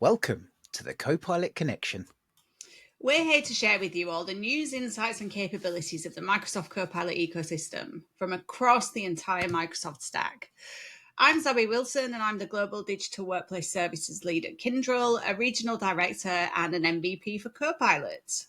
Welcome to the Copilot Connection. We're here to share with you all the news, insights and capabilities of the Microsoft Copilot ecosystem from across the entire Microsoft stack. I'm Zoe Wilson and I'm the Global Digital Workplace Services Lead at Kyndryl, a Regional Director and an MVP for Copilot.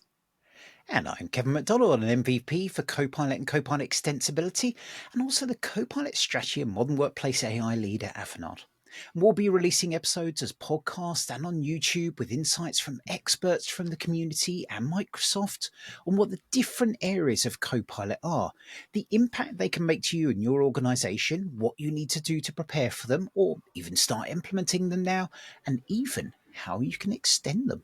And I'm Kevin McDonald, an MVP for Copilot and Copilot Extensibility, and also the Copilot Strategy and Modern Workplace AI Lead at Avanade. We'll be releasing episodes as podcasts and on YouTube with insights from experts from the community and Microsoft on what the different areas of Copilot are, the impact they can make to you and your organization, what you need to do to prepare for them, or even start implementing them now, and even how you can extend them.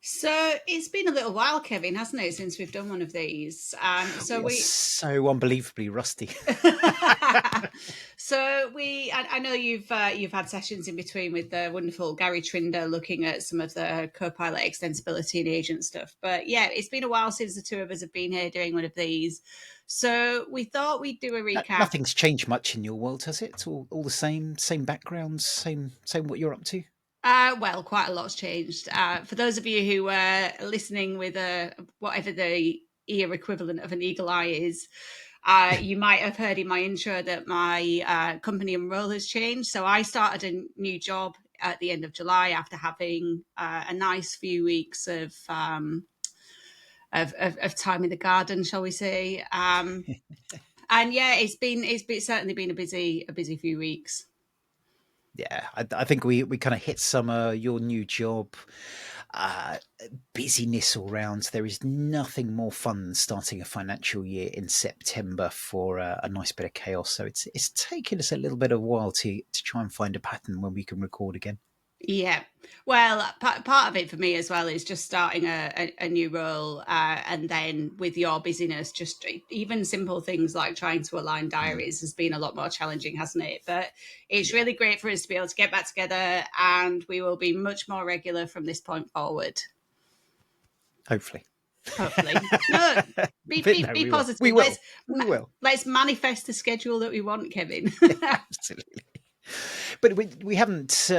So it's been a little while, Kevin, hasn't it, since we've done one of these? We are so unbelievably rusty. I know you've had sessions in between with the wonderful Gary Trinder looking at some of the Copilot extensibility and agent stuff. But yeah, it's been a while since the two of us have been here doing one of these. So we thought we'd do a recap. Nothing's changed much in your world, has it? It's all the same backgrounds, same what you're up to. Well, quite a lot's changed. For those of you who were listening with whatever the ear equivalent of an eagle eye is, you might have heard in my intro that my company and role has changed. So I started a new job at the end of July after having a nice few weeks of time in the garden, shall we say? And yeah, it's certainly been a busy few weeks. Yeah, I think we kind of hit summer, your new job, busyness all round. There is nothing more fun than starting a financial year in September for a nice bit of chaos. So it's taken us a little bit of a while to try and find a pattern when we can record again. Yeah, well, part of it for me as well is just starting a new role, and then with your busyness, just even simple things like trying to align diaries has been a lot more challenging, hasn't it? But it's really great for us to be able to get back together, and we will be much more regular from this point forward. Hopefully. No, be positive. We will. Let's manifest the schedule that we want, Kevin. Absolutely. But we haven't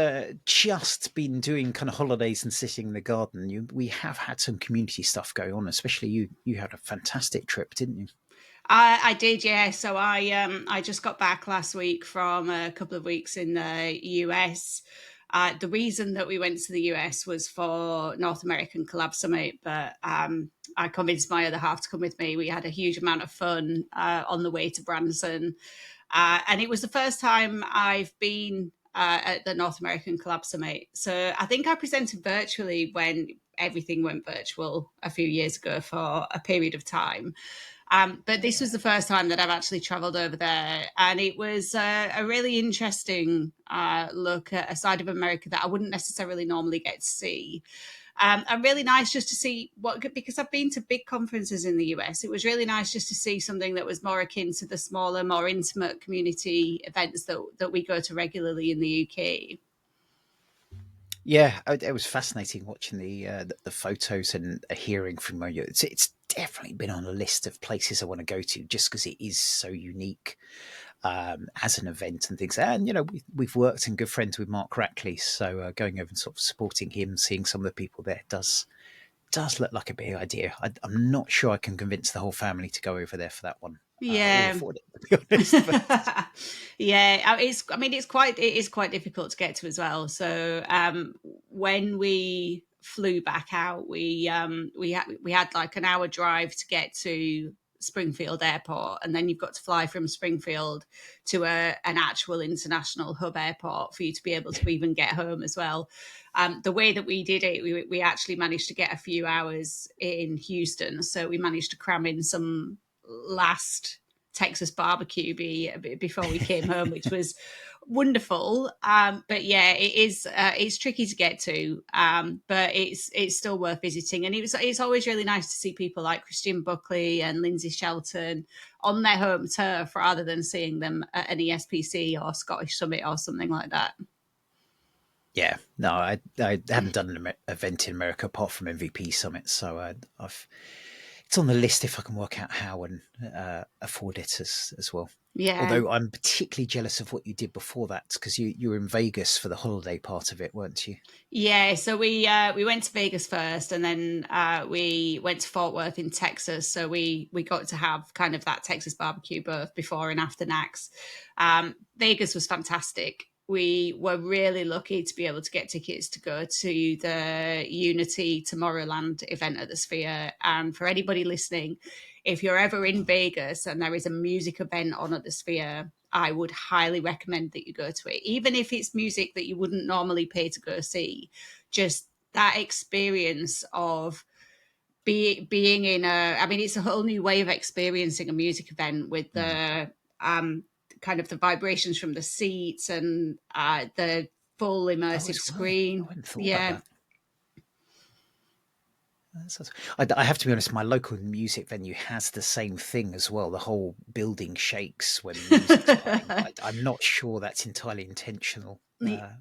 just been doing kind of holidays and sitting in the garden. We have had some community stuff going on, especially you. You had a fantastic trip, didn't you? I did, yeah. So I just got back last week from a couple of weeks in the US. The reason that we went to the US was for North American Collab Summit, but I convinced my other half to come with me. We had a huge amount of fun on the way to Branson. And it was the first time I've been at the North American Collab Summit. So I think I presented virtually when everything went virtual a few years ago for a period of time. But this was the first time that I've actually travelled over there. And it was a really interesting look at a side of America that I wouldn't necessarily normally get to see. And really nice just to see because I've been to big conferences in the US. It was really nice just to see something that was more akin to the smaller, more intimate community events that we go to regularly in the UK. Yeah, it was fascinating watching the photos and hearing from you. It's definitely been on a list of places I want to go to just because it is so unique as an event and things. And, we've worked and good friends with Mark Rackley. So going over and sort of supporting him, seeing some of the people there does look like a big idea. I'm not sure I can convince the whole family to go over there for that one. Yeah, afford it, to be honest. Yeah, it is quite difficult to get to as well. So when we flew back out, we had like an hour drive to get to Springfield Airport, and then you've got to fly from Springfield to an actual international hub airport for you to be able to even get home as well. The way that we did it, we actually managed to get a few hours in Houston, so we managed to cram in some last Texas barbecue before we came home, which was wonderful. But yeah, it's tricky to get to, but it's still worth visiting. And it's always really nice to see people like Christian Buckley and Lindsay Shelton on their home turf rather than seeing them at an ESPC or Scottish Summit or something like that. Yeah, no, I hadn't done an event in America apart from MVP Summit, so It's on the list if I can work out how and afford it as well. Yeah. Although I'm particularly jealous of what you did before that, because you were in Vegas for the holiday part of it, weren't you? Yeah, so we went to Vegas first, and then we went to Fort Worth in Texas. So we got to have kind of that Texas barbecue both before and after NAX. Vegas was fantastic. We were really lucky to be able to get tickets to go to the Unity Tomorrowland event at the Sphere. And for anybody listening, if you're ever in Vegas and there is a music event on at the Sphere, I would highly recommend that you go to it, even if it's music that you wouldn't normally pay to go see. Just that experience of being in a, I mean, it's a whole new way of experiencing a music event with Mm. the kind of the vibrations from the seats and the full Oh, immersive as well. I screen. hadn't thought about Yeah. that. I have to be honest, my local music venue has the same thing as well. The whole building shakes when the music's playing. I'm not sure that's entirely intentional on there.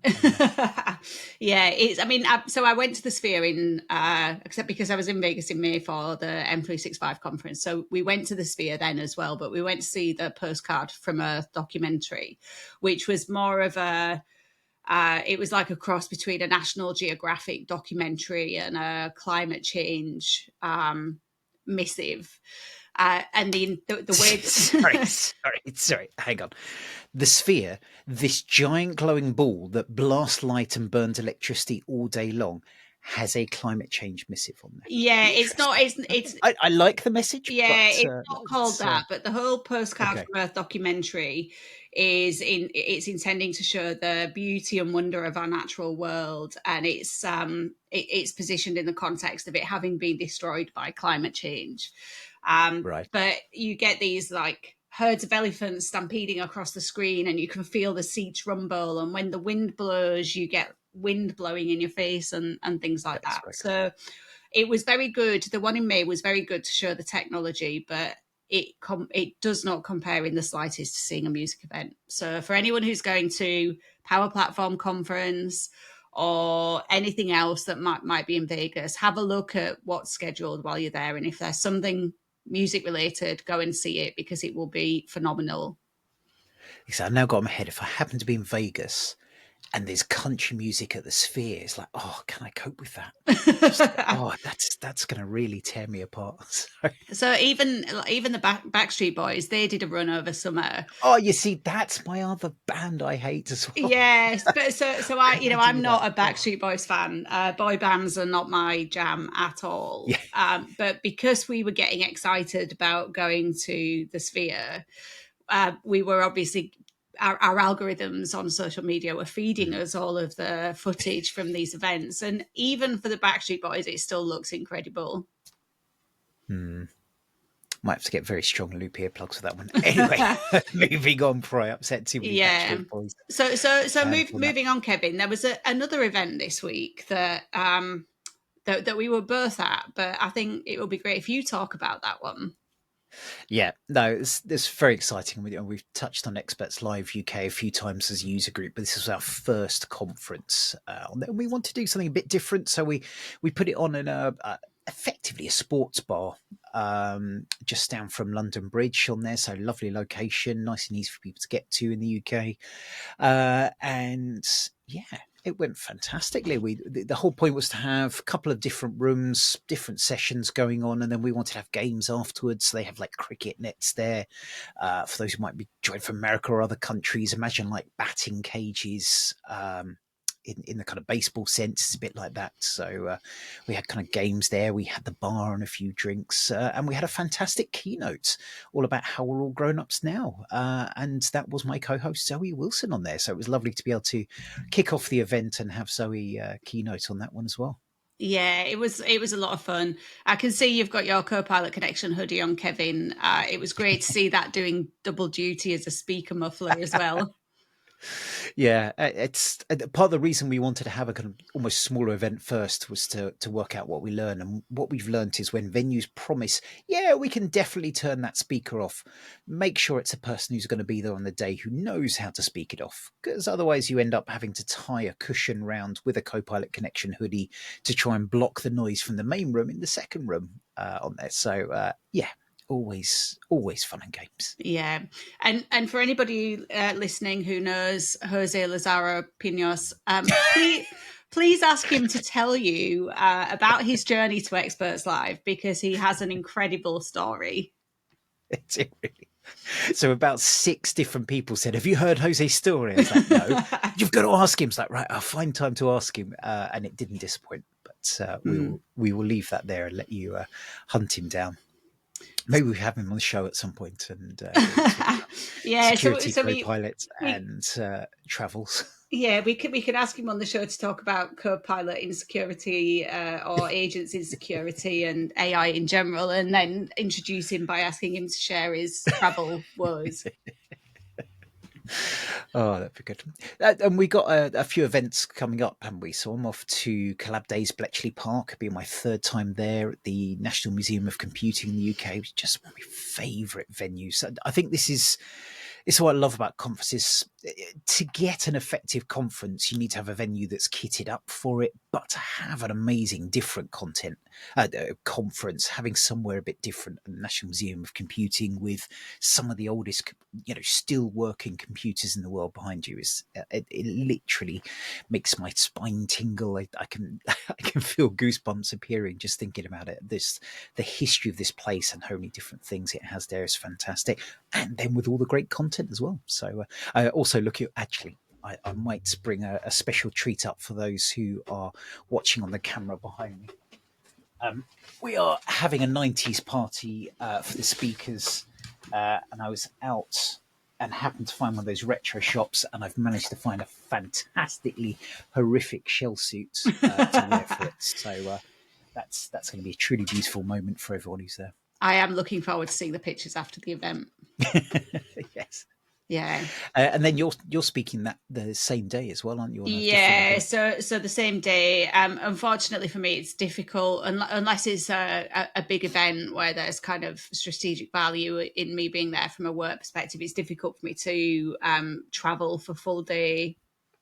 Yeah, it's. I mean, so I went to the Sphere in, except because I was in Vegas in May for the M365 conference. So we went to the Sphere then as well, but we went to see the Postcard from Earth documentary, which was more of a. It was like a cross between a National Geographic documentary and a climate change missive. And the way sorry, hang on. The Sphere, this giant glowing ball that blasts light and burns electricity all day long, has a climate change missive on there. yeah, it's not. Interesting. It's Okay. I like the message, Yeah, but it's not called it's that, but the whole Postcard okay. from Earth documentary it's intending to show the beauty and wonder of our natural world, and it's positioned in the context of it having been destroyed by climate change. Right. But you get these like herds of elephants stampeding across the screen, and you can feel the seats rumble, and when the wind blows, you get wind blowing in your face and things like That's that. very cool. So it was very good. The one in May was very good to show the technology, but it does not compare in the slightest to seeing a music event. So for anyone who's going to Power Platform Conference or anything else that might be in Vegas, have a look at what's scheduled while you're there, and if there's something music related, go and see it because it will be phenomenal. So I've now got in my head, if I happen to be in Vegas and there's country music at the Sphere, it's like, oh, can I cope with that? Just oh, that's going to really tear me apart. So even the Backstreet Boys, they did a run over summer. Oh, you see, that's my other band I hate as well. Yes, but so I, Can they I'm do that? not a Oh, Backstreet Boys fan. Boy bands are not my jam at all. yeah, But because we were getting excited about going to the Sphere, we were obviously our algorithms on social media were feeding mm. us all of the footage from these events, and even for the Backstreet Boys, it still looks incredible. Mm. Might have to get very strong loop earplugs for that one. Anyway, moving on before I upset too many Yeah. Backstreet Boys So fans on that. moving on, Kevin. There was another event this week that we were both at, but I think it would be great if you talk about that one. Yeah, no, it's very exciting. We've touched on Experts Live UK a few times as a user group, but this was our first conference on there. We want to do something a bit different, so we put it on in effectively a sports bar just down from London Bridge on there. So lovely location, nice and easy for people to get to in the UK, and yeah, it went fantastically. The whole point was to have a couple of different rooms, different sessions going on, and then we wanted to have games afterwards. So they have like cricket nets there for those who might be joined from America or other countries. Imagine like batting cages. In the kind of baseball sense, it's a bit like that. So we had kind of games there. We had the bar and a few drinks, and we had a fantastic keynote all about how we're all grown ups now. And that was my co-host Zoe Wilson on there. So it was lovely to be able to kick off the event and have Zoe keynote on that one as well. Yeah, it was a lot of fun. I can see you've got your Copilot connection hoodie on, Kevin. It was great to see that doing double duty as a speaker muffler as well. Yeah, it's part of the reason we wanted to have a kind of almost smaller event first was to work out what we learn. And what we've learned is when venues promise, yeah, we can definitely turn that speaker off, make sure it's a person who's going to be there on the day who knows how to speak it off. Because otherwise you end up having to tie a cushion round with a Copilot connection hoodie to try and block the noise from the main room in the second room on there. So yeah, always fun and games. Yeah, and for anybody listening who knows Jose Lazaro Pinos, please ask him to tell you about his journey to Experts Live, because he has an incredible story. It's really. So about 6 different people said, "Have you heard Jose's story?" I was like, "No, you've got to ask him." It's like, right, I'll find time to ask him, and it didn't disappoint. But we will leave that there and let you hunt him down. Maybe we have him on the show at some point and Yeah, security so co-pilot and travels. yeah, we could ask him on the show to talk about Copilot insecurity or agents insecurity and AI in general, and then introduce him by asking him to share his travel woes. Oh, that'd be good. And we got a few events coming up, haven't we? So I'm off to Collab Days Bletchley Park. It'll be my third time there at the National Museum of Computing in the UK. It's just one of my favourite venues. I think this is it's what I love about conferences. To get an effective conference, you need to have a venue that's kitted up for it, but to have an amazing, different content conference, having somewhere a bit different, at the National Museum of Computing with some of the oldest, still working computers in the world behind you it literally makes my spine tingle. I can I can feel goosebumps appearing just thinking about it. The history of this place and how many different things it has there is fantastic, and then with all the great content as well. So I also look at actually. I might bring a special treat up for those who are watching on the camera behind me. We are having a 90s party for the speakers, and I was out and happened to find one of those retro shops, and I've managed to find a fantastically horrific shell suit to wear for it. So that's going to be a truly beautiful moment for everyone who's there. I am looking forward to seeing the pictures after the event. Yes. Yeah. And then you're speaking that the same day as well, aren't you? Yeah, so the same day. Unfortunately for me, it's difficult unless it's a big event where there's kind of strategic value in me being there from a work perspective. It's difficult for me to travel for full day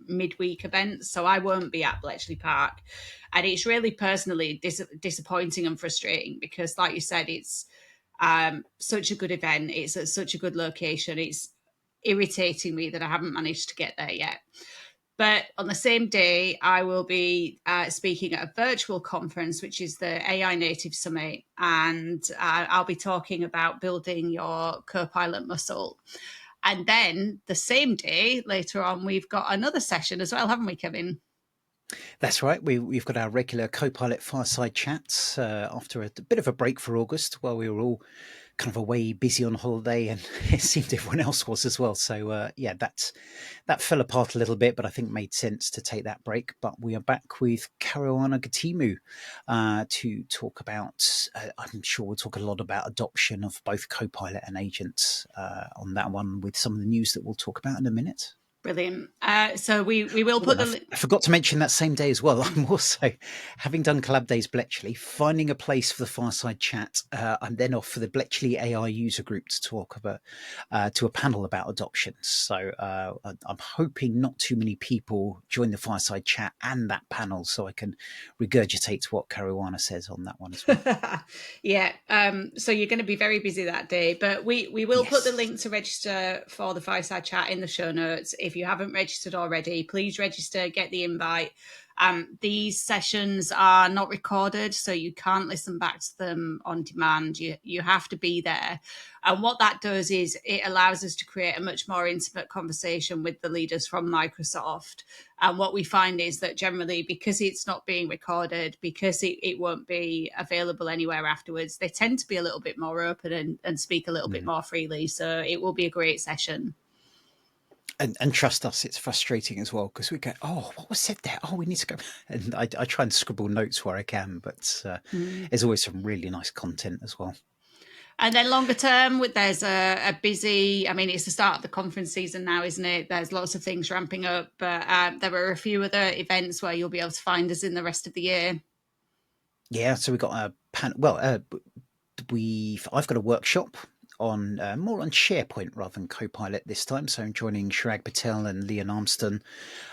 midweek events, so I won't be at Bletchley Park, and it's really personally disappointing and frustrating because, like you said, it's such a good event. It's at such a good location. It's irritating me that I haven't managed to get there yet. But on the same day, I will be speaking at a virtual conference, which is the AI Native Summit. And I'll be talking about building your Copilot muscle. And then the same day, later on, we've got another session as well, haven't we, Kevin? That's right. We've got our regular Copilot fireside chats after a bit of a break for August while we were all kind of away busy on holiday, and it seemed everyone else was as well. So yeah, that fell apart a little bit, but I think made sense to take that break. But we are back with Caruana Gatimu to talk about, I'm sure we'll talk a lot about adoption of both Copilot and agents on that one with some of the news that we'll talk about in a minute. Brilliant. So we will put I forgot to mention that same day as well. I'm also, having done Collab Days Bletchley, finding a place for the fireside chat. I'm then off for the Bletchley AI user group to talk about to a panel about adoption. So I'm hoping not too many people join the fireside chat and that panel, so I can regurgitate what Caruana says on that one as well. Yeah. So you're going to be very busy that day, but we will put the link to register for the fireside chat in the show notes. If you haven't registered already, please register, get the invite. These sessions are not recorded, so you can't listen back to them on demand. You have to be there. And what that does is it allows us to create a much more intimate conversation with the leaders from Microsoft. And what we find is that generally, because it's not being recorded, because it won't be available anywhere afterwards, they tend to be a little bit more open and speak a little bit more freely. So it will be a great session. And trust us, it's frustrating as well because we go, oh, what was said there? Oh, we need to go. And I try and scribble notes where I can, but there's always some really nice content as well. And then longer term, there's a busy, I mean, it's the start of the conference season now, isn't it? There's lots of things ramping up, but there are a few other events where you'll be able to find us in the rest of the year. Yeah, so we've got a I've got a workshop on more on SharePoint rather than Copilot this time. So I'm joining Chirag Patel and Leon Armston.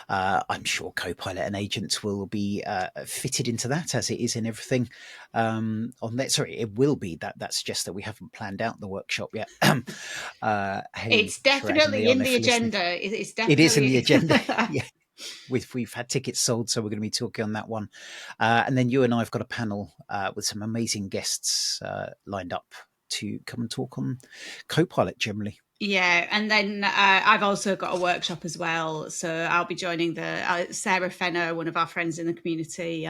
I'm sure Copilot and agents will be fitted into that, as it is in everything on that. Sorry, it will be that. That's just that we haven't planned out the workshop yet. Hey, It's Chirag and definitely Leon, in the if you're listening, agenda. It's it is in the definitely. agenda. Yeah. We've had tickets sold, so we're going to be talking on that one. And then you and I have got a panel with some amazing guests lined up to come and talk on Copilot generally. Yeah, and then I've also got a workshop as well. So I'll be joining the Sarah Fenner, one of our friends in the community,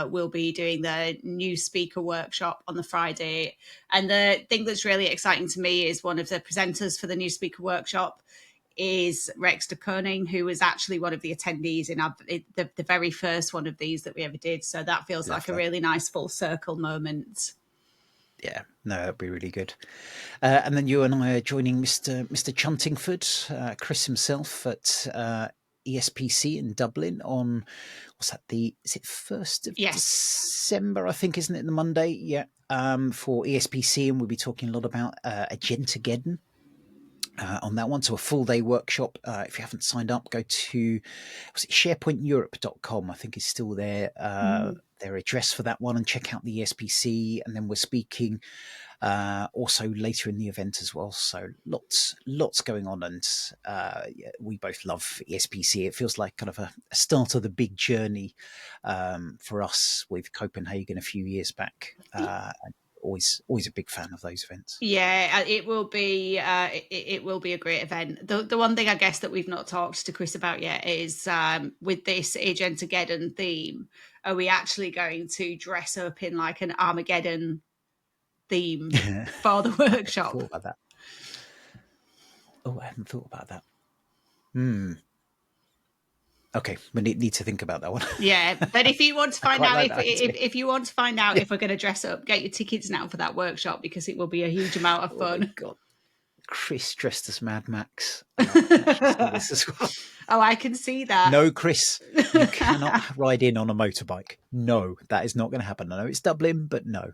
will be doing the new speaker workshop on the Friday. And the thing that's really exciting to me is one of the presenters for the new speaker workshop is Rex de Koning, who was actually one of the attendees in the very first one of these that we ever did. So that feels Love like a that. really nice full circle moment. Yeah, no, that'd be really good. And then you and I are joining Mr. Chuntingford, Chris himself at ESPC in Dublin on what's that? Is it 1st of Yes. December? I think, isn't it? The Monday, yeah. For ESPC, and we'll be talking a lot about Agentageddon. On that one. So a full day workshop. If you haven't signed up, go to sharepointeurope.com. I think is still their address for that one, and check out the ESPC. And then we're speaking also later in the event as well. So lots going on, and yeah, we both love ESPC. It feels like kind of a start of the big journey for us with Copenhagen a few years back. Always a big fan of those events. Yeah, it will be. It will be a great event. The one thing I guess that we've not talked to Chris about yet is with this Agentageddon theme, are we actually going to dress up in like an Armageddon theme for the I hadn't workshop? thought about that. Oh, I hadn't thought about that. Okay, we need to think about that one. Yeah, but if you want to I find quite out like that idea. if you want to find out if we're going to dress up, get your tickets now for that workshop because it will be a huge amount of Oh my fun. god, Chris dressed as Mad Max. I can actually see this as well. Oh, I can see that. No, Chris, you cannot ride in on a motorbike. No, that is not going to happen. I know it's Dublin, but no.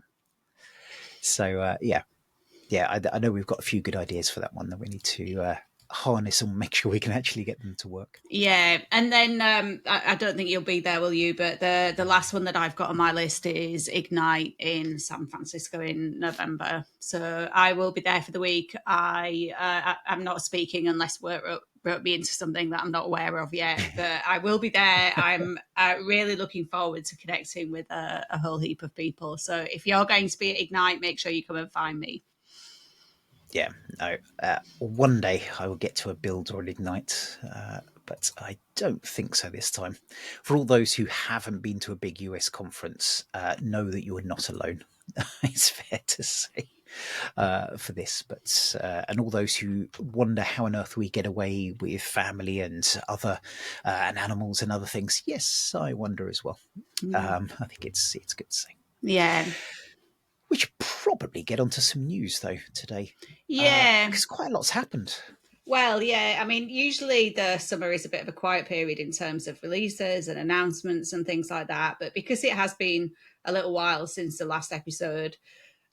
So yeah, I know we've got a few good ideas for that one that we need to harness and make sure we can actually get them to work. Yeah, and then I don't think you'll be there, will you? But the last one that I've got on my list is Ignite in San Francisco in November. So I will be there for the week. I'm not speaking unless work wrote me into something that I'm not aware of yet. But I will be there. I'm really looking forward to connecting with a whole heap of people. So if you're going to be at Ignite, make sure you come and find me. Yeah, no. One day I will get to a build or an ignite, but I don't think so this time. For all those who haven't been to a big US conference, know that you are not alone. It's fair to say for this, but and all those who wonder how on earth we get away with family and other and animals and other things. Yes, I wonder as well. I think it's good to say. Yeah. We should probably get onto some news though today. Yeah. Because quite a lot's happened. Well, yeah, I mean, usually the summer is a bit of a quiet period in terms of releases and announcements and things like that. But because it has been a little while since the last episode,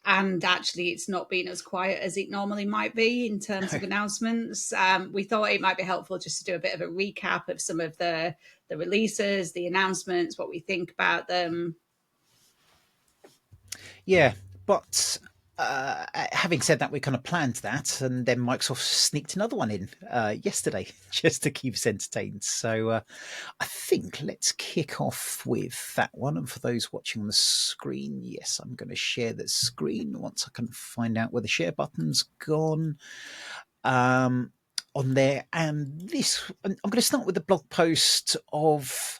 and actually it's not been as quiet as it normally might be in terms of announcements, we thought it might be helpful just to do a bit of a recap of some of the releases, the announcements, what we think about them. Yeah, but having said that, we kind of planned that, and then Microsoft sneaked another one in yesterday just to keep us entertained. So I think let's kick off with that one. And for those watching on the screen, yes, I'm going to share the screen once I can find out where the share button's gone. On there, and I'm going to start with the blog post of.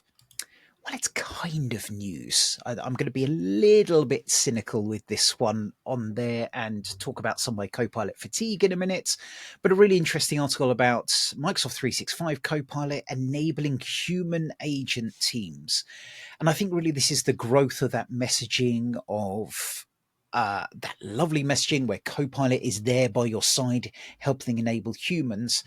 Well, it's kind of news. I'm going to be a little bit cynical with this one on there and talk about some of my Copilot fatigue in a minute. But a really interesting article about Microsoft 365 Copilot enabling human agent teams. And I think really this is the growth of that messaging of that lovely messaging where Copilot is there by your side, helping enable humans.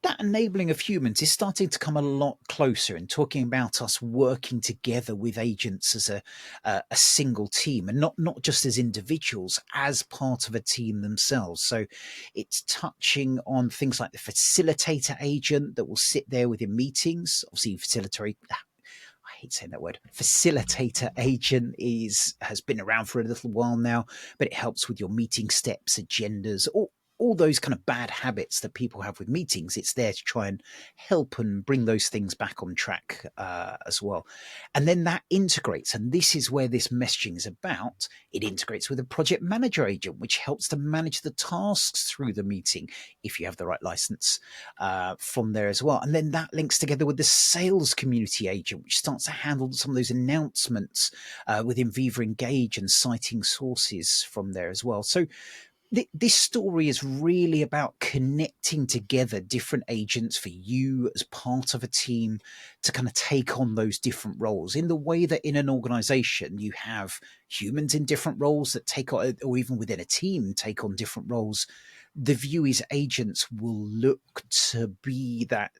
That enabling of humans is starting to come a lot closer and talking about us working together with agents as a single team, and not just as individuals, as part of a team themselves. So it's touching on things like the facilitator agent that will sit there within meetings. Obviously, facilitator, I hate saying that word. Facilitator agent has been around for a little while now, but it helps with your meeting steps, agendas, all those kind of bad habits that people have with meetings. It's there to try and help and bring those things back on track as well. And then that integrates, and this is where this messaging is about. It integrates with a project manager agent, which helps to manage the tasks through the meeting if you have the right license from there as well. And then that links together with the sales community agent, which starts to handle some of those announcements within Viva Engage and citing sources from there as well. So this story is really about connecting together different agents for you as part of a team to kind of take on those different roles in the way that in an organization you have humans in different roles that take on, or even within a team take on different roles. The view is agents will look to be that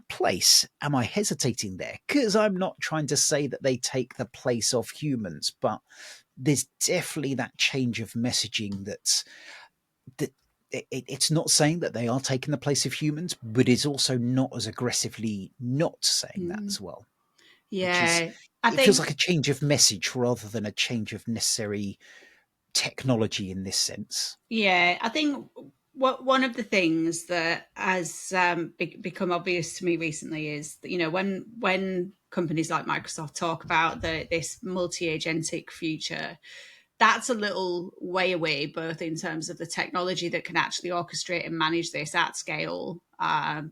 place. Am I hesitating there? Because I'm not trying to say that they take the place of humans, but there's definitely that change of messaging that it's not saying that they are taking the place of humans, but it's also not as aggressively not saying that Mm. as well, which is, Yeah, I it feels like think, a change of message rather than a change of necessary technology in this sense. yeah, I think what one of the things that has become obvious to me recently is that, when companies like Microsoft talk about this multi-agentic future, that's a little way away, both in terms of the technology that can actually orchestrate and manage this at scale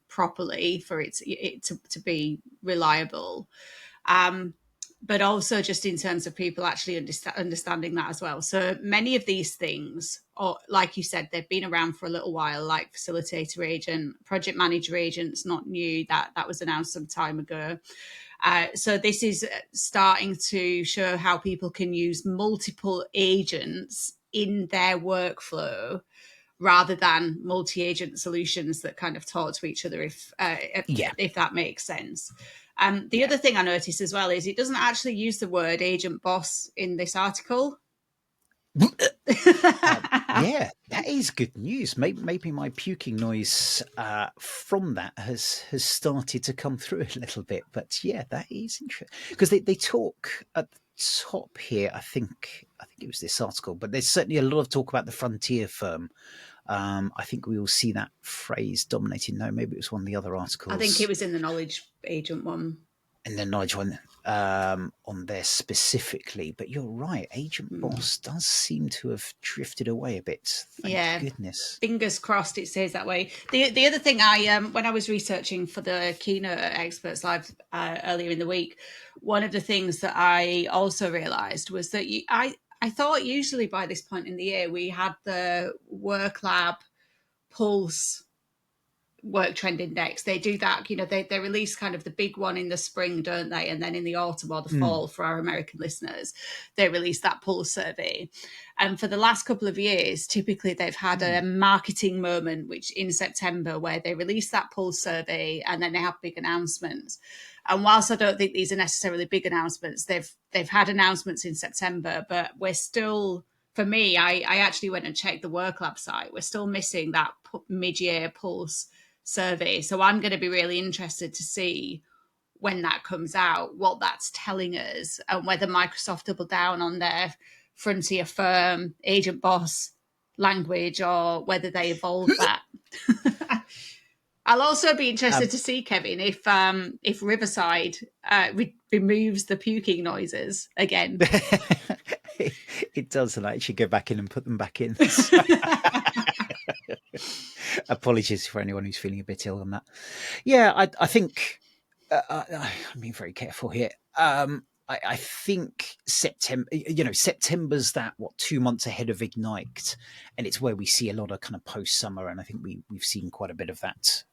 properly for it to be reliable. Um, but also just in terms of people actually understanding that as well. So many of these things, or like you said, they've been around for a little while, like facilitator agent, project manager agents, not new. That was announced some time ago. So this is starting to show how people can use multiple agents in their workflow rather than multi-agent solutions that kind of talk to each other, Yeah, if that makes sense. The yeah. other thing I noticed as well is it doesn't actually use the word agent boss in this article. Yeah, that is good news. Maybe my puking noise from that has started to come through a little bit. But yeah, that is interesting because they talk at the top here. I think it was this article, but there's certainly a lot of talk about the frontier firm. I think we will see that phrase dominating. No, maybe it was one of the other I think it articles was in the knowledge agent one. and then Nigel on there specifically. But you're right, Agent Hmm. Boss does seem to have drifted away a bit. Thank Yeah, goodness. fingers crossed it stays that way. The other thing, I when I was researching for the keynote at Experts Live earlier in the week, one of the things that I also realized was that I thought usually by this point in the year we had the Work Lab Pulse work trend index. They do that, they release kind of the big one in the spring, don't they? And then in the autumn or the Mm, fall, for our American listeners, they release that pulse survey. And for the last couple of years, typically they've had a mm. marketing moment, which in September, where they release that pulse survey and then they have big announcements. And whilst I don't think these are necessarily big announcements, they've had announcements in September, but we're still, for me, I actually went and checked the Work Lab site. We're still missing that mid-year pulse survey. So I'm going to be really interested to see when that comes out, what that's telling us, and whether Microsoft double down on their frontier firm, agent boss language, or whether they evolve that. I'll also be interested Um, to see, Kevin, if Riverside removes the puking noises again. it does, and I actually go back in and put them back in. So, apologies for anyone who's feeling a bit ill on that. Yeah, I think I'm being very careful here. I think September, September's that what 2 months ahead of Ignite, and it's where we see a lot of kind of post summer, and I think we've seen quite a bit of that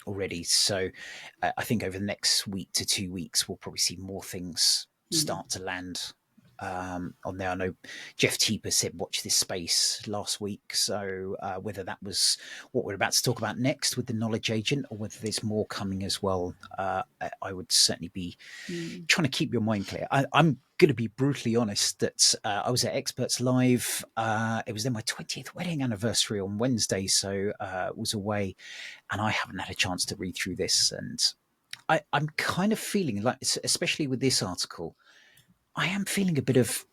already. So I think over the next week to 2 weeks, we'll probably see more things Hmm. start to land. on there. I know Jeff Teeper said watch this space last week, so whether that was what we're about to talk about next with the knowledge agent, or whether there's more coming as well, I would certainly be trying to keep your mind clear. I'm going to be brutally honest that I was at Experts Live. It was then my 20th wedding anniversary on Wednesday, so was away, and I haven't had a chance to read through this. And I'm kind of feeling like, especially with this article, I am feeling a bit of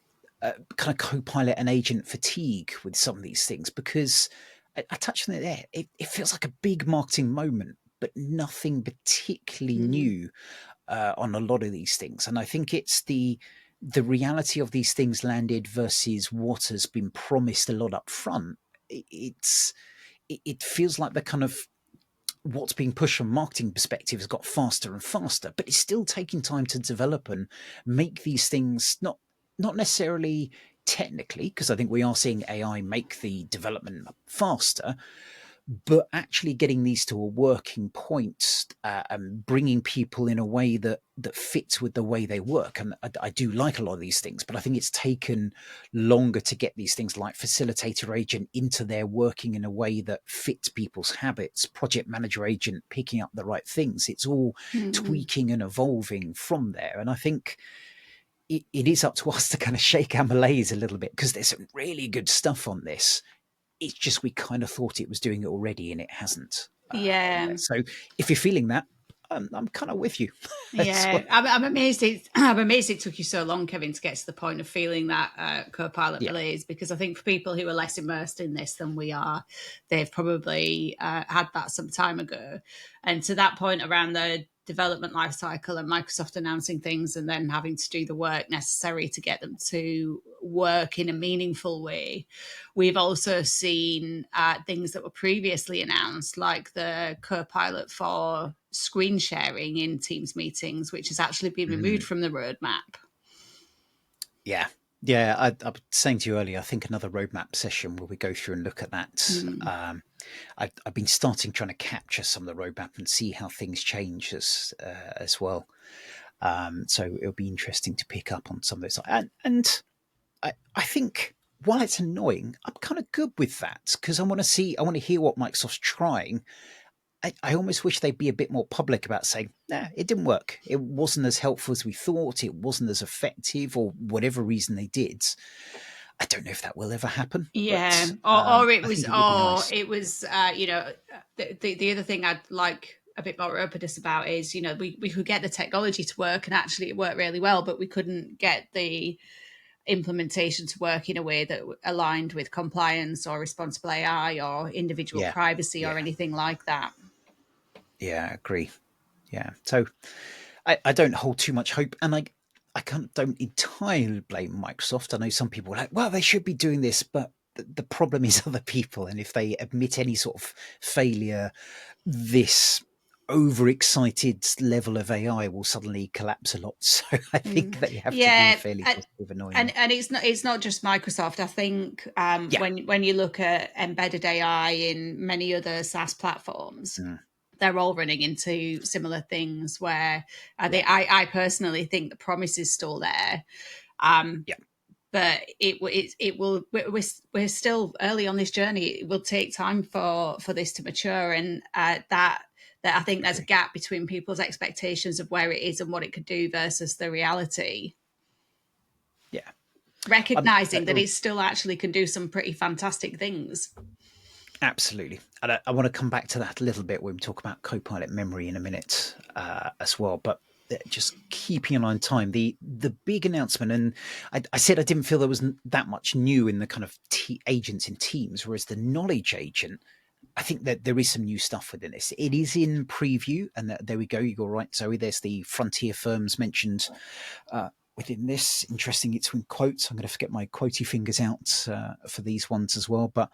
kind of Copilot and agent fatigue with some of these things, because I touched on it there. It feels like a big marketing moment, but nothing particularly new on a lot of these things. And I think it's the reality of these things landed versus what has been promised a lot up front. It feels like the kind of what's being pushed from a marketing perspective has got faster and faster, but it's still taking time to develop and make these things not necessarily technically, because I think we are seeing AI make the development faster, but actually getting these to a working point and bringing people in a way that fits with the way they work. And I do like a lot of these things, but I think it's taken longer to get these things like facilitator agent into their working in a way that fits people's habits, project manager agent picking up the right things. It's all tweaking and evolving from there. And I think it is up to us to kind of shake our malaise a little bit, because there's some really good stuff on this. It's just we kind of thought it was doing it already, and it hasn't on Yeah. there. So if you're feeling that, I'm kind of with you as Yeah, well. I'm amazed. I'm amazed it took you so long, Kevin, to get to the point of feeling that Copilot Yeah, malaise. Because I think for people who are less immersed in this than we are, they've probably had that some time ago. And to that point around the development lifecycle and Microsoft announcing things and then having to do the work necessary to get them to work in a meaningful way, we've also seen things that were previously announced, like the Copilot for screen sharing in Teams meetings, which has actually been removed from the roadmap. yeah, yeah. I was saying to you earlier, I think another roadmap session where we go through and look at that. I've been starting trying to capture some of the roadmap and see how things change as well. So it'll be interesting to pick up on some of this. And I think while it's annoying, I'm kind of good with that, because I want to hear what Microsoft's trying. I almost wish they'd be a bit more public about saying, nah, it didn't work. It wasn't as helpful as we thought. It wasn't as effective, or whatever reason they did. I don't know if that will ever happen, Yeah, but or it I was, think it would be nice. the other thing I'd like a bit more openness about is, we could get the technology to work and actually it worked really well, but we couldn't get the implementation to work in a way that aligned with compliance or responsible AI or individual Yeah, privacy or yeah, anything like that. yeah, I agree. Yeah. So I don't hold too much hope, and don't entirely blame Microsoft. I know some people are like, well, they should be doing this, but the problem is other people, and if they admit any sort of failure, this overexcited level of AI will suddenly collapse a lot. So I think they have to be Yeah, fairly positive and knowing and that. it's not just Microsoft. I think Yeah. when you look at embedded AI in many other SaaS platforms, Mm, they're all running into similar things where yeah. I personally think the promise is still there. Um, Yeah. but it will we're still early on this journey. It will take time for this to mature, and that I think there's a Agree. gap between people's expectations of where it is and what it could do versus the reality, Yeah. recognizing that it still actually can do some pretty fantastic things. Absolutely. And I want to come back to that a little bit when we talk about Copilot memory in a minute as well. But just keeping an eye on time, the big announcement, and I said I didn't feel there was that much new in the kind of agents in Teams, whereas the knowledge agent, I think that there is some new stuff within this. It is in preview, and there we go. You're right, Zoe. There's the frontier firms mentioned within this. Interesting, it's in quotes. I'm going to get my quotey fingers out for these ones as well. But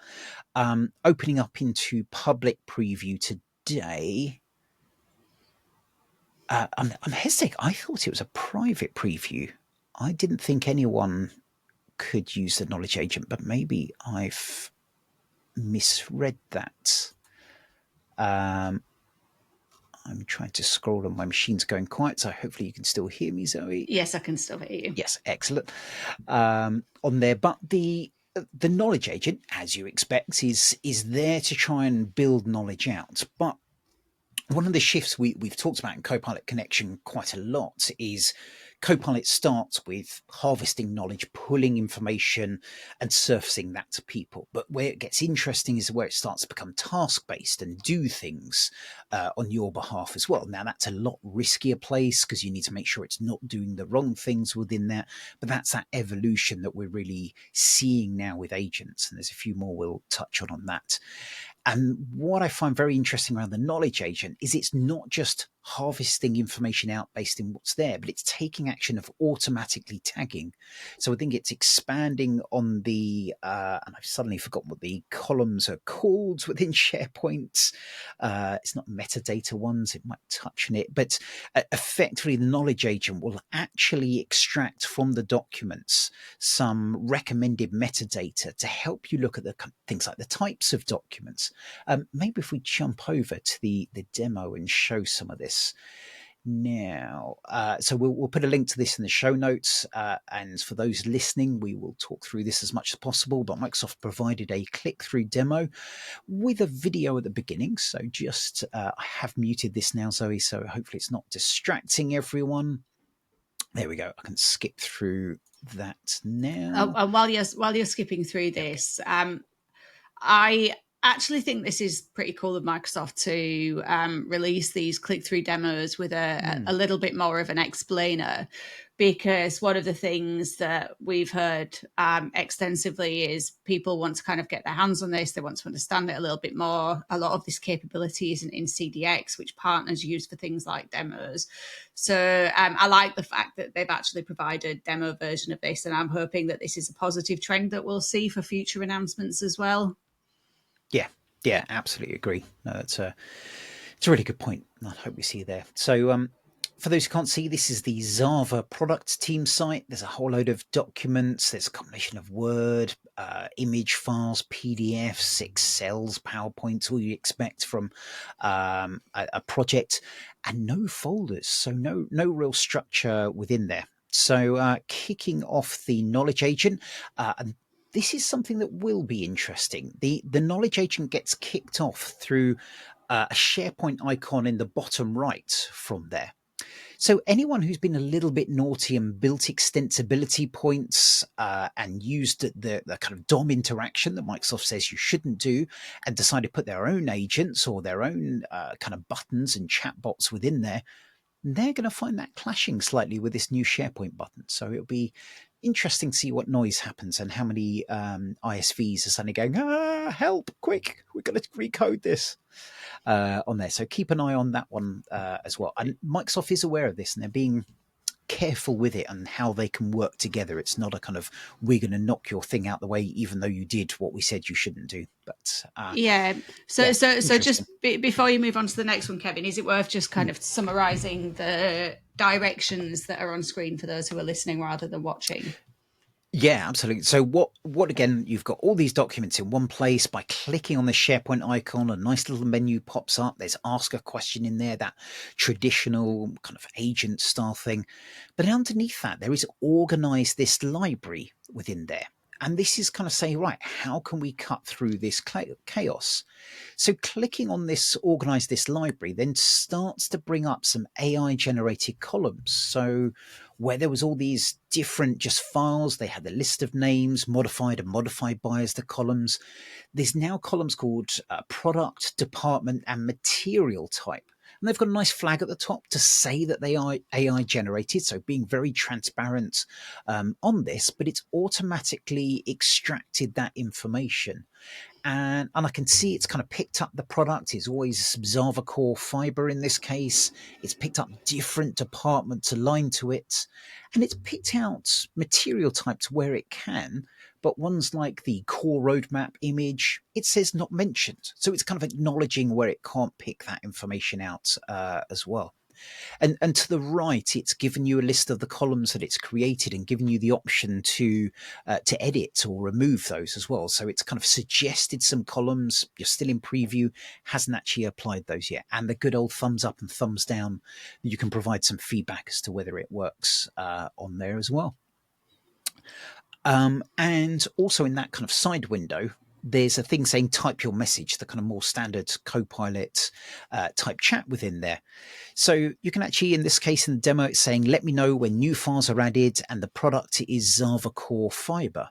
opening up into public preview today. I'm hesitating. I thought it was a private preview. I didn't think anyone could use the knowledge agent, but maybe I've misread that. I'm trying to scroll and my machine's going quiet, so hopefully you can still hear me, Zoe. Yes, I can still hear you. Yes, excellent. On there, but the knowledge agent, as you expect, is there to try and build knowledge out. But one of the shifts we've talked about in Copilot Connection quite a lot is Copilot starts with harvesting knowledge, pulling information, and surfacing that to people. But where it gets interesting is where it starts to become task-based and do things on your behalf as well. Now, that's a lot riskier place because you need to make sure it's not doing the wrong things within that. But that's that evolution that we're really seeing now with agents. And there's a few more we'll touch on that. And what I find very interesting around the knowledge agent is it's not just harvesting information out based in what's there, but it's taking action of automatically tagging. So I think it's expanding on and I've suddenly forgotten what the columns are called within SharePoint. It's not metadata ones, it might touch on it, but effectively the knowledge agent will actually extract from the documents some recommended metadata to help you look at the things like the types of documents. Maybe if we jump over to the demo and show some of this now. So we'll put a link to this in the show notes. And for those listening, we will talk through this as much as possible. But Microsoft provided a click-through demo with a video at the beginning. So just I have muted this now, Zoe, so hopefully it's not distracting everyone. There we go. I can skip through that now. And while you're skipping through this, I actually think this is pretty cool of Microsoft to release these click-through demos with a little bit more of an explainer, because one of the things that we've heard extensively is people want to kind of get their hands on this. They want to understand it a little bit more. A lot of this capability isn't in CDX, which partners use for things like demos. So I like the fact that they've actually provided a demo version of this, and I'm hoping that this is a positive trend that we'll see for future announcements as well. Yeah, absolutely agree. No, it's a really good point. I hope we see you there. So, for those who can't see, this is the Zava product team site. There's a whole load of documents. There's a combination of Word, image files, PDFs, Excels, PowerPoints, all you expect from a project, and no folders. So no real structure within there. So kicking off the knowledge agent, and this is something that will be interesting. The knowledge agent gets kicked off through a SharePoint icon in the bottom right from there. So anyone who's been a little bit naughty and built extensibility points and used the kind of DOM interaction that Microsoft says you shouldn't do, and decided to put their own agents or their own kind of buttons and chatbots within there, they're going to find that clashing slightly with this new SharePoint button. So it'll be interesting to see what noise happens and how many ISVs are suddenly going, help, quick, we've got to recode this on there. So keep an eye on that one as well. And Microsoft is aware of this and they're being careful with it and how they can work together. It's not a kind of, we're going to knock your thing out the way, even though you did what we said you shouldn't do. But So just before you move on to the next one, Kevin, is it worth just kind of summarizing the directions that are on screen for those who are listening rather than watching? Yeah, absolutely. So what again, you've got all these documents in one place. By clicking on the SharePoint icon, a nice little menu pops up. There's ask a question in there, that traditional kind of agent style thing. But underneath that, there is organize this library within there. And this is kind of saying, right, how can we cut through this chaos? So clicking on this, organize this library, then starts to bring up some AI generated columns. So where there was all these different just files, they had the list of names, modified and modified by as the columns. There's now columns called product, department, and material type. And they've got a nice flag at the top to say that they are AI generated. So being very transparent on this, but it's automatically extracted that information. And I can see it's kind of picked up the product. It's always some Zava core fiber in this case. It's picked up different departments aligned to it. And it's picked out material types where it can, but ones like the core roadmap image, it says not mentioned. So it's kind of acknowledging where it can't pick that information out as well. And to the right, it's given you a list of the columns that it's created and given you the option to edit or remove those as well. So it's kind of suggested some columns. You're still in preview, hasn't actually applied those yet. And the good old thumbs up and thumbs down, you can provide some feedback as to whether it works on there as well. And also in that kind of side window, there's a thing saying type your message, the kind of more standard Copilot type chat within there. So you can actually, in this case, in the demo, it's saying, let me know when new files are added and the product is Java Core Fiber.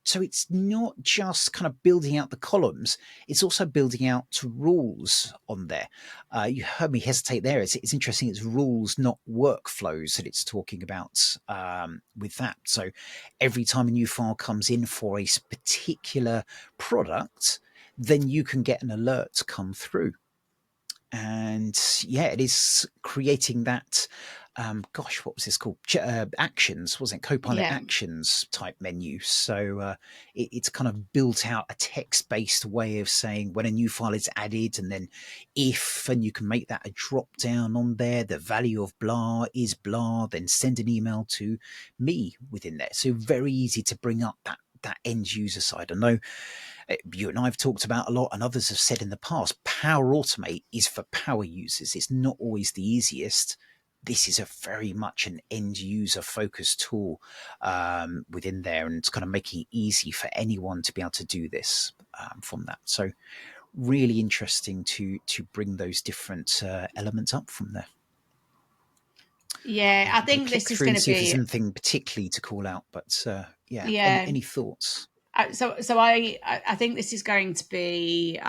So it's not just kind of building out the columns, it's also building out rules on there. You heard me hesitate there. It's interesting. It's rules, not workflows that it's talking about with that. So every time a new file comes in for a particular product, then you can get an alert come through. And yeah, it is creating that what was this called, actions, wasn't it? Copilot Yeah. actions type menu. So it's kind of built out a text-based way of saying when a new file is added, and then if, and you can make that a drop down on there, the value of blah is blah, then send an email to me within there. So very easy to bring up that end user side. I know you and I have talked about a lot, and others have said in the past, Power Automate is for power users. It's not always the easiest. This is a very much an end user focused tool within there, and it's kind of making it easy for anyone to be able to do this from that. So really interesting to bring those different elements up from there. Yeah, I I'm going to think click this is through going and to see if there's be, anything particularly to call out, but yeah, yeah. any thoughts? I think this is going to be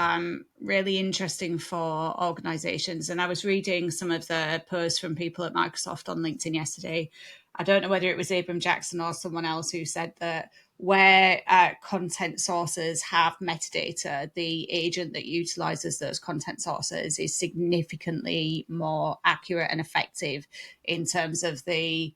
really interesting for organisations. And I was reading some of the posts from people at Microsoft on LinkedIn yesterday. I don't know whether it was Abram Jackson or someone else who said that where content sources have metadata, the agent that utilises those content sources is significantly more accurate and effective in terms of the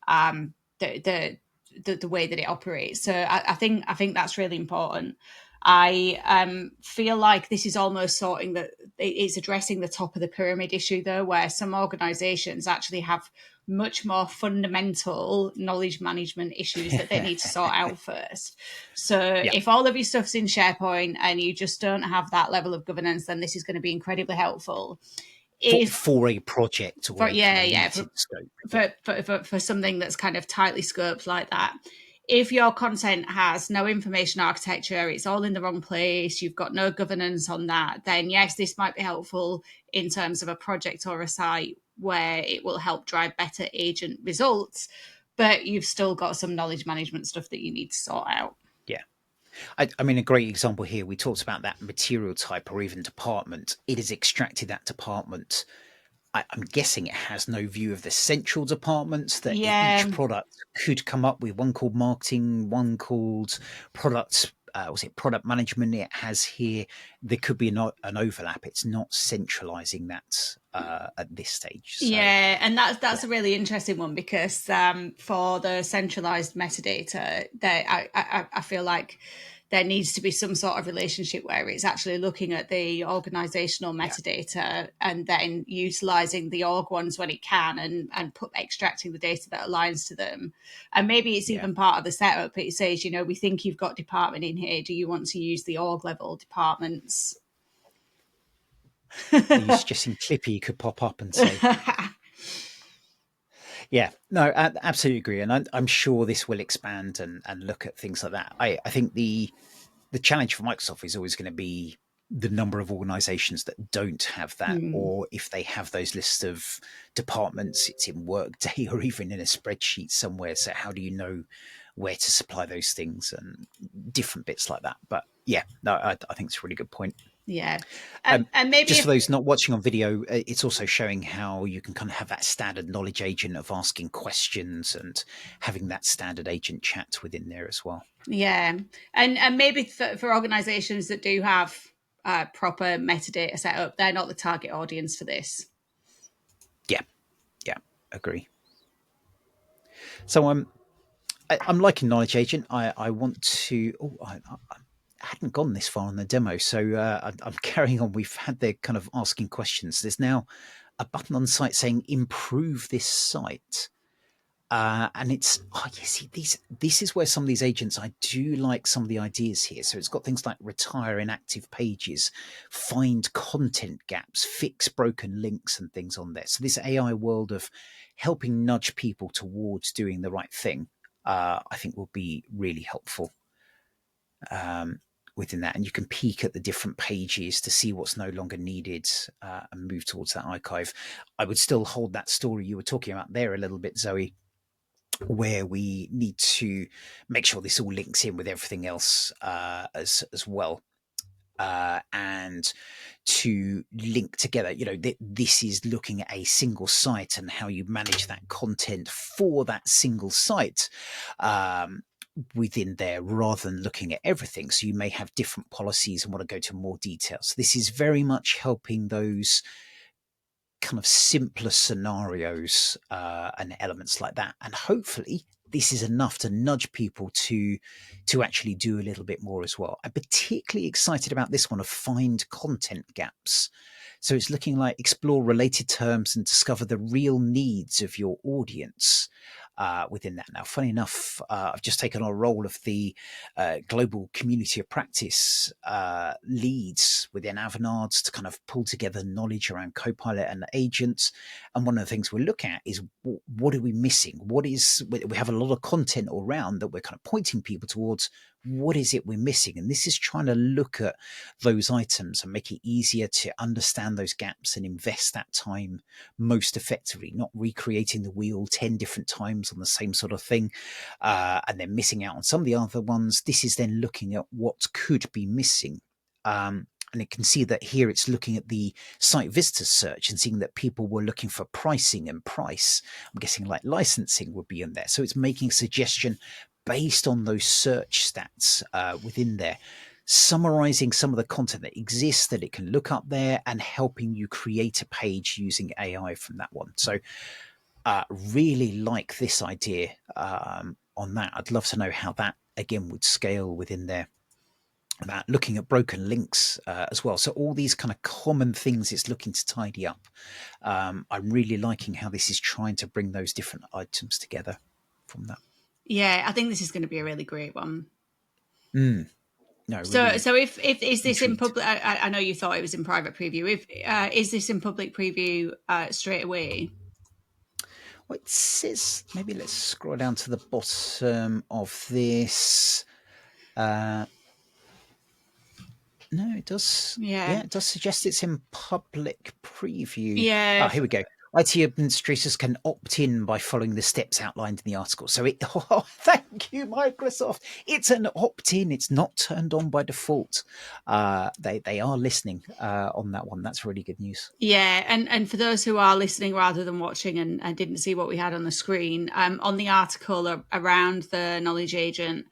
um, the way that it operates. So I think that's really important. I feel like this is almost sorting that it's addressing the top of the pyramid issue, though, where some organisations actually have much more fundamental knowledge management issues that they need to sort out first. So Yeah. if all of your stuff's in SharePoint and you just don't have that level of governance, then this is going to be incredibly helpful. If For a project or for a kind yeah, of yeah, limited scope. Yeah. for something that's kind of tightly scoped like that. If your content has no information architecture, it's all in the wrong place, you've got no governance on that, then yes, this might be helpful in terms of a project or a site where it will help drive better agent results, but you've still got some knowledge management stuff that you need to sort out. Yeah. I mean, a great example here, we talked about that material type or even department. It has extracted that department. I'm guessing it has no view of the central departments that Yeah, each product could come up with, one called marketing, one called product. Was it product management? It has here. There could be an overlap. It's not centralizing that at this stage. So yeah, and yeah, that's a really interesting one because for the centralized metadata, I feel like there needs to be some sort of relationship where it's actually looking at the organizational yeah, metadata and then utilizing the org ones when it can and extracting the data that aligns to them. And maybe it's yeah. even part of the setup. It says, we think you've got department in here. Do you want to use the org level departments? Are you suggesting Clippy could pop up and say, yeah, no, I absolutely agree, and I'm sure this will expand and look at things like that. I think the challenge for Microsoft is always going to be the number of organizations that don't have that, Hmm. or if they have those lists of departments, it's in Workday or even in a spreadsheet somewhere. So how do you know where to supply those things and different bits like that? But yeah, no, I think it's a really good point. Yeah. And maybe Just for if those not watching on video, it's also showing how you can kind of have that standard knowledge agent of asking questions and having that standard agent chat within there as well. Yeah, and maybe for organisations that do have proper metadata set up, they're not the target audience for this. Yeah, yeah, agree. So I'm liking knowledge agent. I want to. Oh, I hadn't gone this far on the demo, so I'm carrying on. We've had the kind of asking questions. There's now a button on the site saying improve this site. And it's you see this is where some of these agents, I do like some of the ideas here. So it's got things like retire inactive pages, find content gaps, fix broken links and things on there. So this AI world of helping nudge people towards doing the right thing, I think will be really helpful within that. And you can peek at the different pages to see what's no longer needed and move towards that archive. I would still hold that story you were talking about there a little bit, Zoe, where we need to make sure this all links in with everything else as well. And to link together, this is looking at a single site and how you manage that content for that single site within there, rather than looking at everything. So you may have different policies and want to go to more details. This is very much helping those kind of simpler scenarios and elements like that. And hopefully this is enough to nudge people to actually do a little bit more as well. I'm particularly excited about this one of find content gaps. So it's looking like explore related terms and discover the real needs of your audience within that. Now, funny enough, I've just taken on a role of the global community of practice leads within Avanade to kind of pull together knowledge around Copilot and agents. And one of the things we look at is what are we missing? We have a lot of content all around that we're kind of pointing people towards. What is it we're missing? And this is trying to look at those items and make it easier to understand those gaps and invest that time most effectively, not recreating the wheel 10 different times on the same sort of thing and then missing out on some of the other ones. This is then looking at what could be missing. And it can see that here it's looking at the site visitor search and seeing that people were looking for pricing and price. I'm guessing like licensing would be in there. So it's making a suggestion based on those search stats within there, summarizing some of the content that exists that it can look up there and helping you create a page using AI from that one. So really like this idea on that. I'd love to know how that again would scale within there. About looking at broken links as well. So all these kind of common things it's looking to tidy up. I'm really liking how this is trying to bring those different items together from that. Yeah, I think this is going to be a really great one. No, really. So if is this in intrigued. public? I know you thought it was in private preview. If is this in public preview straight away? Well, it says, maybe let's scroll down to the bottom of this. No, it does. Yeah. Yeah, it does suggest it's in public preview. Yeah. Oh, here we go. IT administrators can opt in by following the steps outlined in the article. So thank you, Microsoft. It's an opt-in. It's not turned on by default. They are listening on that one. That's really good news. Yeah, and for those who are listening rather than watching and didn't see what we had on the screen, on the article around the knowledge agent,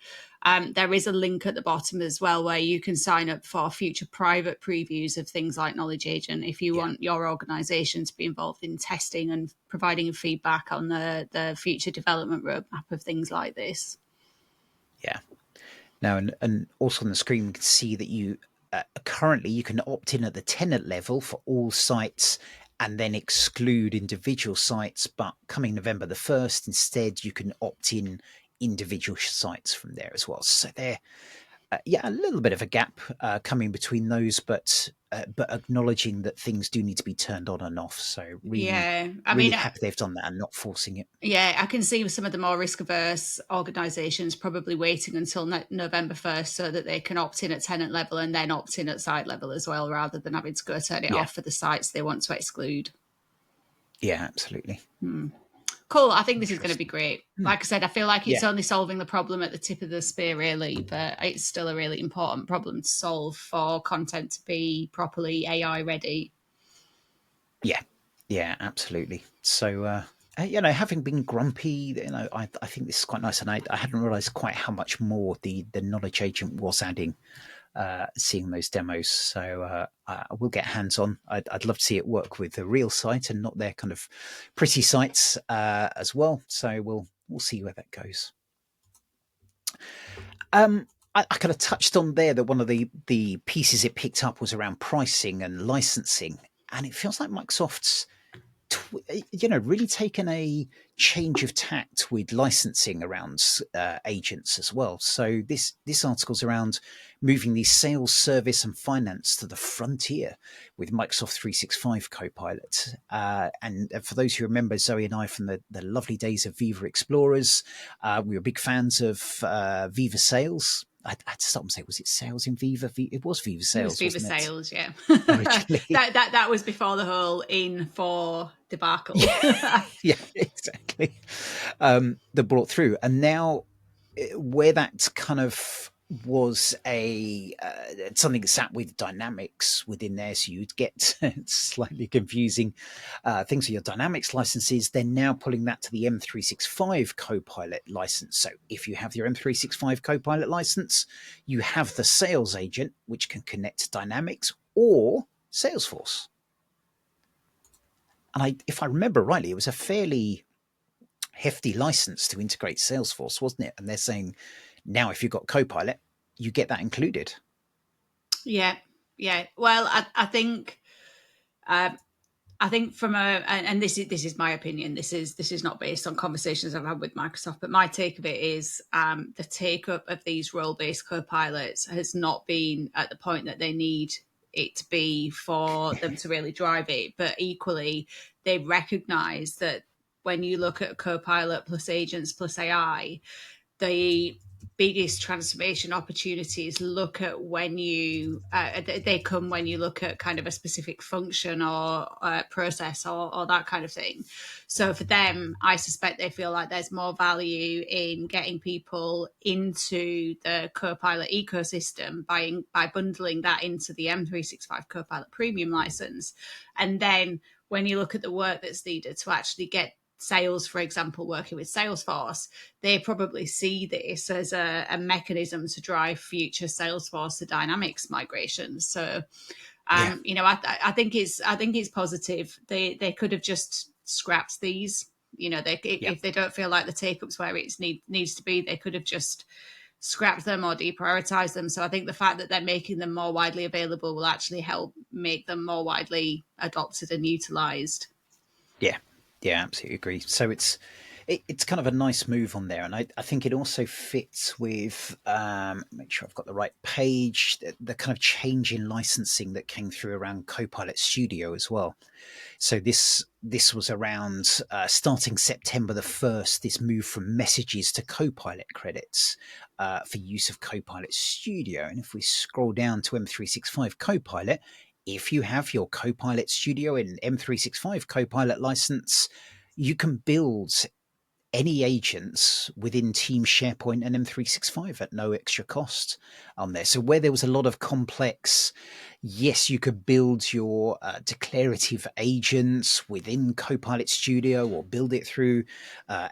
there is a link at the bottom as well where you can sign up for future private previews of things like knowledge agent if you want your organization to be involved in testing and providing feedback on the future development roadmap of things like this. Yeah. Now, and also on the screen, we can see that you currently you can opt in at the tenant level for all sites and then exclude individual sites. But coming November the 1st, instead, you can opt in individual sites from there as well. So there, a little bit of a gap coming between those, but acknowledging that things do need to be turned on and off. So really, really happy they've done that and not forcing it. Yeah, I can see some of the more risk-averse organisations probably waiting until November 1st so that they can opt in at tenant level and then opt in at site level as well, rather than having to go turn it off for the sites they want to exclude. Yeah, absolutely. Cool. I think this is going to be great. Like I said, I feel like it's only solving the problem at the tip of the spear, really, but it's still a really important problem to solve for content to be properly AI ready. Yeah, absolutely. So, having been grumpy, I think this is quite nice, and I hadn't realised quite how much more the knowledge agent was adding. Seeing those demos, so I will get hands on. I'd love to see it work with the real site and not their kind of pretty sites as well. So we'll see where that goes. I kind of touched on there that one of the pieces it picked up was around pricing and licensing, and it feels like Microsoft's really taken a change of tact with licensing around agents as well. So this article's around moving the sales, service, and finance to the frontier with Microsoft 365 Copilot. And for those who remember Zoe and I from the lovely days of Viva Explorers, we were big fans of Viva Sales. I had to stop and say, was it sales in Viva? It was Viva It was Sales, Viva wasn't it? Sales, yeah. Originally. That was before the whole in for debacle. Yeah, yeah, exactly. That brought through, and now where that kind of was a something that sat with dynamics within there, so you'd get slightly confusing things with your dynamics licenses. They're now pulling that to the M365 Copilot license. So if you have your M365 Copilot license, you have the sales agent, which can connect to Dynamics or Salesforce. And if I remember rightly, it was a fairly hefty license to integrate Salesforce, wasn't it? And they're saying now, if you've got Copilot, you get that included. Yeah, yeah. Well, uh, I think from and this is my opinion. This is not based on conversations I've had with Microsoft, but my take of it is the take up of these role based co-pilots has not been at the point that they need it to be for them to really drive it. But equally, they recognise that when you look at co-pilot plus agents plus AI, the biggest transformation opportunities look at when you they come when you look at kind of a specific function or process or that kind of thing. So for them, I suspect they feel like there's more value in getting people into the Copilot ecosystem by bundling that into the M365 Copilot premium license. And then when you look at the work that's needed to actually get sales, for example, working with Salesforce, they probably see this as a mechanism to drive future Salesforce to Dynamics migrations. So, Yeah, I think it's positive. They could have just scrapped these. yeah, If they don't feel like the take up's where it needs to be, they could have just scrapped them or deprioritized them. So I think the fact that they're making them more widely available will actually help make them more widely adopted and utilized. yeah, yeah. Absolutely agree. So it's kind of a nice move on there, and I think it also fits with make sure I've got the right page. The kind of change in licensing that came through around Copilot Studio as well. So this was around starting September the 1st, this move from messages to Copilot credits for use of Copilot Studio. And if we scroll down to M365 Copilot, if you have your Copilot Studio in M365 Copilot license, you can build any agents within Team SharePoint and M365 at no extra cost on there. So where there was a lot of complex, yes, you could build your declarative agents within Copilot Studio or build it through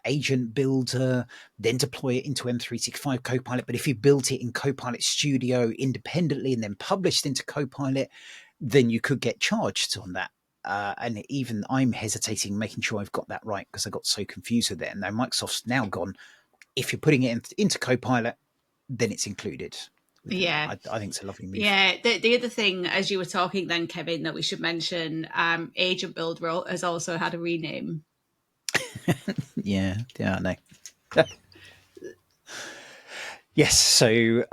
Agent Builder, then deploy it into M365 Copilot. But if you built it in Copilot Studio independently and then published into Copilot, then you could get charged on that. And even I'm hesitating, making sure I've got that right because I got so confused with it. And now Microsoft's now gone, if you're putting it into Copilot, then it's included within that. Yeah. I think it's a lovely move. Yeah, the other thing, as you were talking then, Kevin, that we should mention, Agent Build has also had a rename. Yeah, I know. Yes, so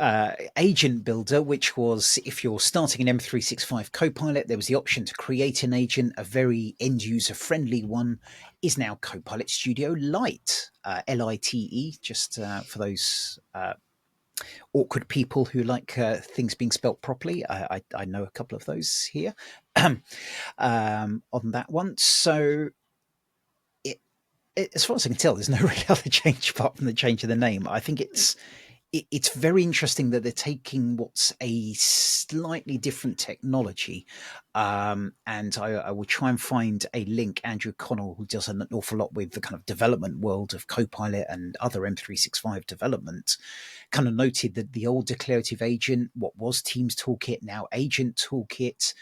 Agent Builder, which was if you're starting an M365 Copilot, there was the option to create an agent, a very end user friendly one, is now Copilot Studio Lite, Lite, just for those awkward people who like things being spelt properly. I know a couple of those here on that one. So as far as I can tell, there's no real other change apart from the change of the name. I think it's very interesting that they're taking what's a slightly different technology, and I will try and find a link. Andrew Connell, who does an awful lot with the kind of development world of Copilot and other M365 development, kind of noted that the old declarative agent, what was Teams Toolkit, now Agent Toolkit,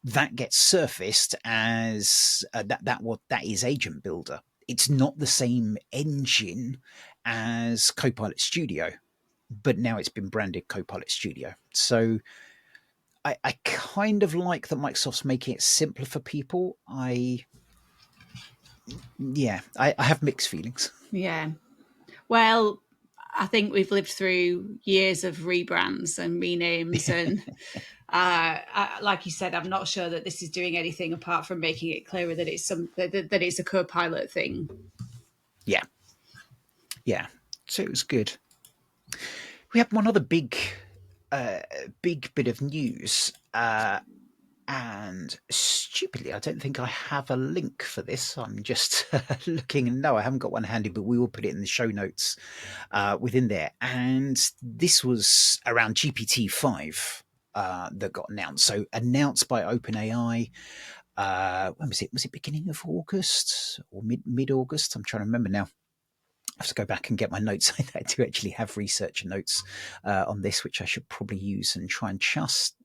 that gets surfaced as that is Agent Builder. It's not the same engine as Copilot Studio, but now it's been branded Copilot Studio. So I kind of like that Microsoft's making it simpler for people. Yeah, I have mixed feelings. Yeah. Well, I think we've lived through years of rebrands and renames, and like you said, I'm not sure that this is doing anything apart from making it clearer that that it's a Copilot thing. Yeah, yeah. So it was good. We have one other big bit of news, and stupidly, I don't think I have a link for this. I'm just looking, and no, I haven't got one handy, but we will put it in the show notes within there. And this was around GPT-5 that got announced. So announced by OpenAI. When was it? Was it beginning of August or mid August? I'm trying to remember now. I have to go back and get my notes. I do actually have research notes on this, which I should probably use and try and just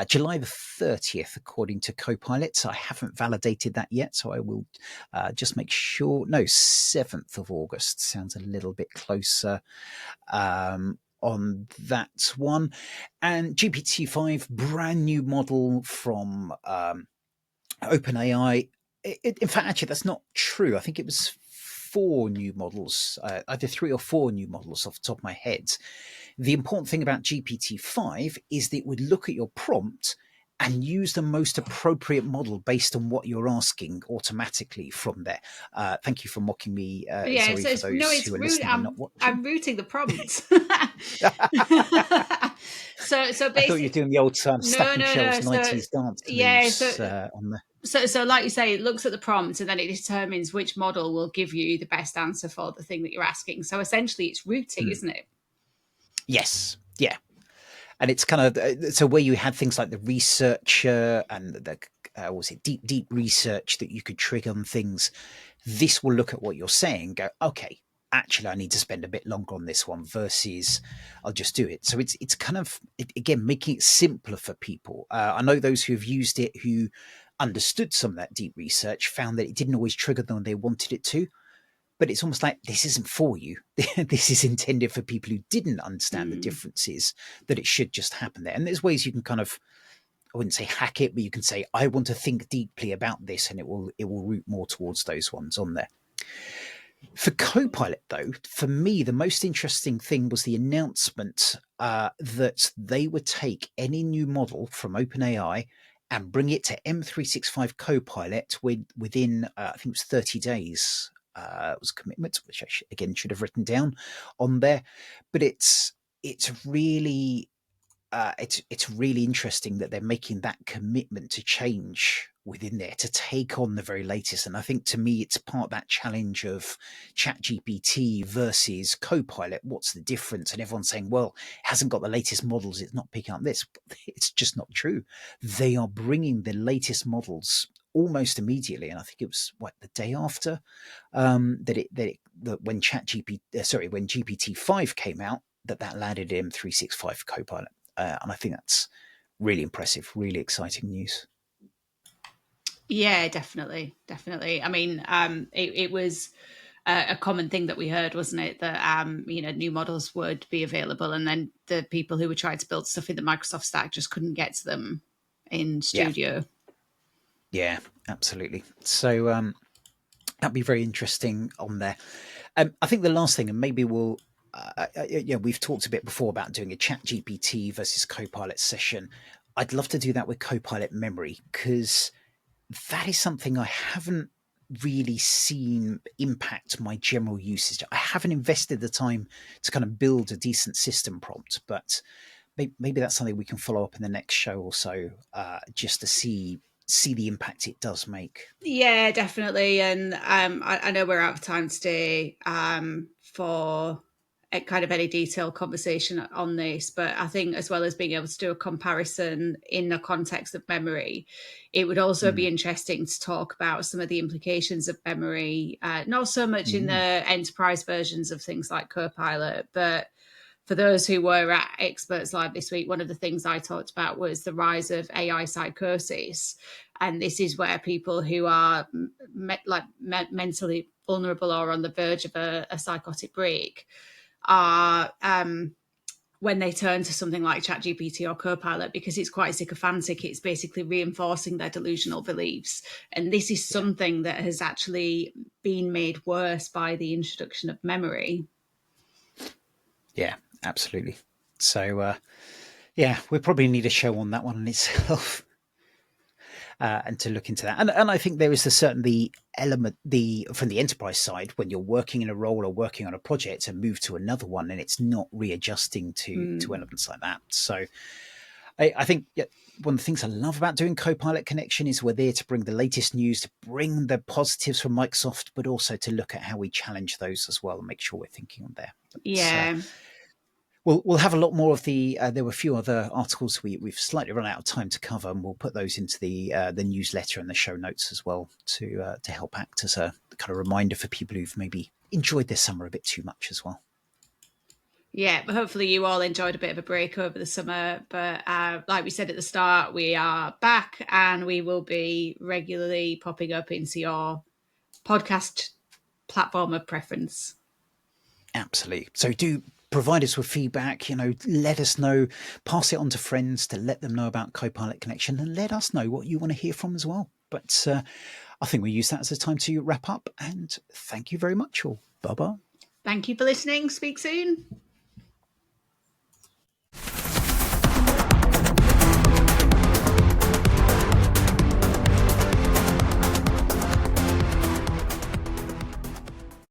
July the 30th, according to Copilot. So I haven't validated that yet, so I will just make sure. No, 7th of August sounds a little bit closer on that one. And GPT-5, brand new model from OpenAI. In fact, actually, that's not true. I think it was four new models, either three or four new models off the top of my head. The important thing about GPT-5 is that it would look at your prompt and use the most appropriate model based on what you're asking automatically from there. Thank you for mocking me, Yeah, Zoe, so for it's no, those it's who are root. listening and not watching. I'm rooting the prompt. So I thought you were basically, doing the old no, stacking no, no. shelves So 90s dance yeah, moves on the. so like you say, it looks at the prompt and then it determines which model will give you the best answer for the thing that you're asking. So essentially, it's routing, Hmm. isn't it? Yes, yeah. And it's kind of so where you had things like the researcher and the what was it deep research that you could trigger on things. This will look at what you're saying, go, okay, actually, I need to spend a bit longer on this one versus I'll just do it. So it's kind of again making it simpler for people. I know those who have used it who understood some of that deep research found that it didn't always trigger them when they wanted it to, but it's almost like this isn't for you. This is intended for people who didn't understand the Mm. differences, that it should just happen there. And there's ways you can kind of, I wouldn't say hack it, but you can say, I want to think deeply about this, and it will route more towards those ones on there. For Copilot, though, for me, the most interesting thing was the announcement that they would take any new model from OpenAI and bring it to M365 Copilot within, I think it was 30 days. It was a commitment, which I again should have written down on there. But it's really it's really interesting that they're making that commitment to change within there to take on the very latest. And I think to me, it's part of that challenge of Chat GPT versus Copilot. What's the difference? And everyone's saying, well, it hasn't got the latest models. It's not picking up this. It's just not true. They are bringing the latest models almost immediately. And I think it was the day after that when when GPT-5 came out, that landed in M365 Copilot. And I think that's really impressive, really exciting news. Yeah, definitely, definitely. I mean, it was a common thing that we heard, wasn't it? That new models would be available, and then the people who were trying to build stuff in the Microsoft stack just couldn't get to them in Yeah, Studio. yeah, absolutely. So that'd be very interesting on there. I think the last thing, and maybe we'll, yeah, we've talked a bit before about doing a Chat GPT versus Copilot session. I'd love to do that with Copilot Memory because that is something I haven't really seen impact my general usage. I haven't invested the time to kind of build a decent system prompt, but maybe that's something we can follow up in the next show or so, just to see the impact it does make. Yeah, definitely. And I know we're out of time today for a kind of any detailed conversation on this, but I think as well as being able to do a comparison in the context of memory, it would also be Mm. interesting to talk about some of the implications of memory, not so much in the Mm. enterprise versions of things like Copilot, but for those who were at Experts Live this week, one of the things I talked about was the rise of AI psychosis. And this is where people who are mentally vulnerable or on the verge of a psychotic break are when they turn to something like ChatGPT or Copilot, because it's quite sycophantic. It's basically reinforcing their delusional beliefs. And this is something that has actually been made worse by the introduction of memory. Yeah, absolutely. So, yeah, we probably need a show on that one in itself. And to look into that, and I think there is the element from the enterprise side when you're working in a role or working on a project to move to another one, and it's not readjusting to elements like that. So I think one of the things I love about doing Copilot Connection is we're there to bring the latest news, to bring the positives from Microsoft, but also to look at how we challenge those as well and make sure we're thinking on there. Yeah. We'll have a lot more of the. There were a few other articles we've slightly run out of time to cover, and we'll put those into the newsletter and the show notes as well to help act as a kind of reminder for people who've maybe enjoyed this summer a bit too much as well. Yeah, but hopefully you all enjoyed a bit of a break over the summer. But like we said at the start, we are back and we will be regularly popping up into your podcast platform of preference. Absolutely. So do provide us with feedback, let us know, pass it on to friends to let them know about Copilot Connection, and let us know what you want to hear from as well. But I think we'll use that as a time to wrap up, and thank you very much all. Bye-bye. Thank you for listening. Speak soon.